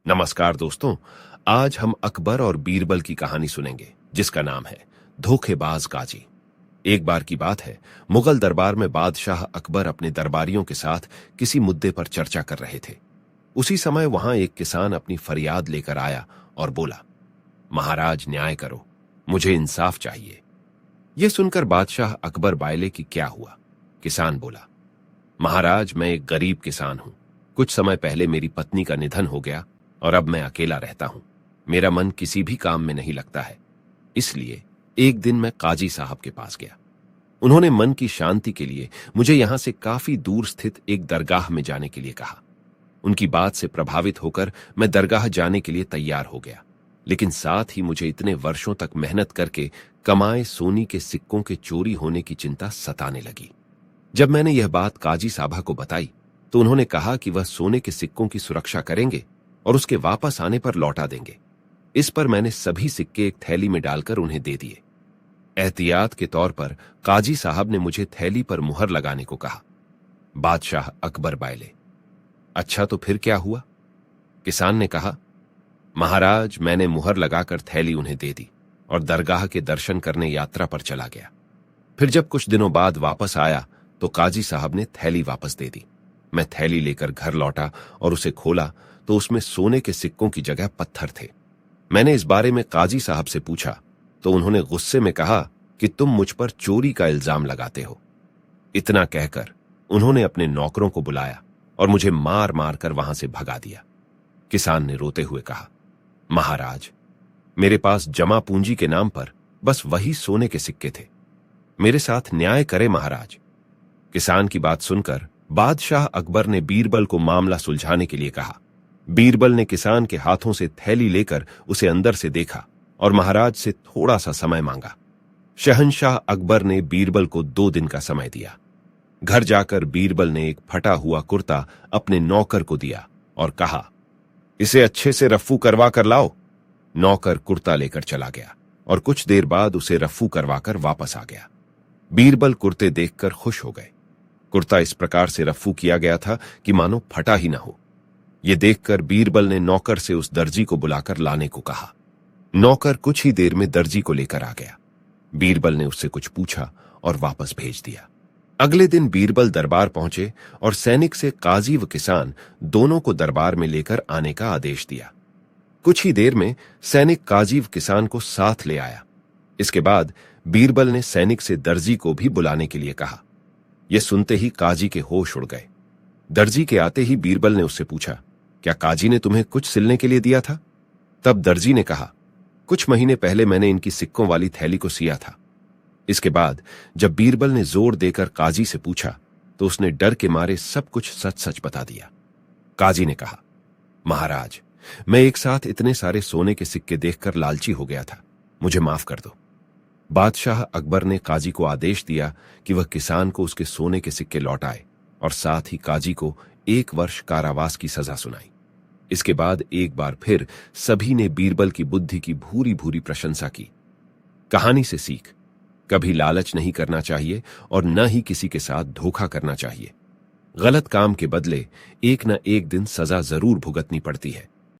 नमस्कार दोस्तों। आज हम अकबर और बीरबल की कहानी सुनेंगे जिसका नाम है धोखेबाज काजी। एक बार की बात है, मुगल दरबार में बादशाह अकबर अपने दरबारियों के साथ किसी मुद्दे पर चर्चा कर रहे थे। उसी समय वहां एक किसान अपनी फरियाद लेकर आया और बोला, महाराज न्याय करो, मुझे इंसाफ चाहिए। यह सुनकर बादशाह अकबर बायले कि क्या हुआ। किसान बोला, महाराज मैं एक गरीब किसान हूं। कुछ समय पहले मेरी पत्नी का निधन हो गया और अब मैं अकेला रहता हूं। मेरा मन किसी भी काम में नहीं लगता है। इसलिए एक दिन मैं काजी साहब के पास गया। उन्होंने मन की शांति के लिए मुझे यहां से काफी दूर स्थित एक दरगाह में जाने के लिए कहा। उनकी बात से प्रभावित होकर मैं दरगाह जाने के लिए तैयार हो गया, लेकिन साथ ही मुझे इतने वर्षों तक मेहनत करके कमाए सोने के सिक्कों के चोरी होने की चिंता सताने लगी। जब मैंने यह बात काजी साहबा को बताई तो उन्होंने कहा कि वह सोने के सिक्कों की सुरक्षा करेंगे और उसके वापस आने पर लौटा देंगे। इस पर मैंने सभी सिक्के एक थैली में डालकर उन्हें दे दिए। एहतियात के तौर पर काजी साहब ने मुझे थैली पर मुहर लगाने को कहा। बादशाह अकबर बायले, अच्छा तो फिर क्या हुआ? किसान ने कहा, महाराज मैंने मुहर लगाकर थैली उन्हें दे दी और दरगाह के दर्शन करने यात्रा पर चला गया। फिर जब कुछ दिनों बाद वापस आया तो काजी साहब ने थैली वापस दे दी। मैं थैली लेकर घर लौटा और उसे खोला तो उसमें सोने के सिक्कों की जगह पत्थर थे। मैंने इस बारे में काजी साहब से पूछा तो उन्होंने गुस्से में कहा कि तुम मुझ पर चोरी का इल्जाम लगाते हो। इतना कहकर उन्होंने अपने नौकरों को बुलाया और मुझे मार मार कर वहां से भगा दिया। किसान ने रोते हुए कहा, महाराज मेरे पास जमा पूंजी के नाम पर बस वही सोने के सिक्के थे। मेरे साथ न्याय करे महाराज। किसान की बात सुनकर बादशाह अकबर ने बीरबल को मामला सुलझाने के लिए कहा। बीरबल ने किसान के हाथों से थैली लेकर उसे अंदर से देखा और महाराज से थोड़ा सा समय मांगा। शहंशाह अकबर ने बीरबल को 2 दिन का समय दिया। घर जाकर बीरबल ने एक फटा हुआ कुर्ता अपने नौकर को दिया और कहा, इसे अच्छे से रफ्फू करवा कर लाओ। नौकर कुर्ता लेकर चला गया और कुछ देर बाद उसे रफ्फू करवाकर वापस आ गया। बीरबल कुर्ते देखकर खुश हो गए। कुर्ता इस प्रकार से रफ्फू किया गया था कि मानो फटा ही ना हो। यह देखकर बीरबल ने नौकर से उस दर्जी को बुलाकर लाने को कहा। नौकर कुछ ही देर में दर्जी को लेकर आ गया। बीरबल ने उससे कुछ पूछा और वापस भेज दिया। अगले दिन बीरबल दरबार पहुंचे और सैनिक से काजी व किसान दोनों को दरबार में लेकर आने का आदेश दिया। कुछ ही देर में सैनिक काजी व किसान को साथ ले आया। इसके बाद बीरबल ने सैनिक से दर्जी को भी बुलाने के लिए कहा। यह सुनते ही काजी के होश उड़ गए। दर्जी के आते ही बीरबल ने उससे पूछा, क्या काजी ने तुम्हें कुछ सिलने के लिए दिया था? तब दर्जी ने कहा, कुछ महीने पहले मैंने इनकी सिक्कों वाली थैली को सिया था। इसके बाद जब बीरबल ने जोर देकर काजी से पूछा तो उसने डर के मारे सब कुछ सच सच बता दिया। काजी ने कहा, महाराज मैं एक साथ इतने सारे सोने के सिक्के देखकर लालची हो गया था, मुझे माफ कर दो। बादशाह अकबर ने काजी को आदेश दिया कि वह किसान को उसके सोने के सिक्के लौटाए और साथ ही काजी को 1 वर्ष कारावास की सजा सुनाई। इसके बाद एक बार फिर सभी ने बीरबल की बुद्धि की भूरी भूरी प्रशंसा की। कहानी से सीख, कभी लालच नहीं करना चाहिए और न ही किसी के साथ धोखा करना चाहिए। गलत काम के बदले एक न एक दिन सजा जरूर भुगतनी पड़ती है।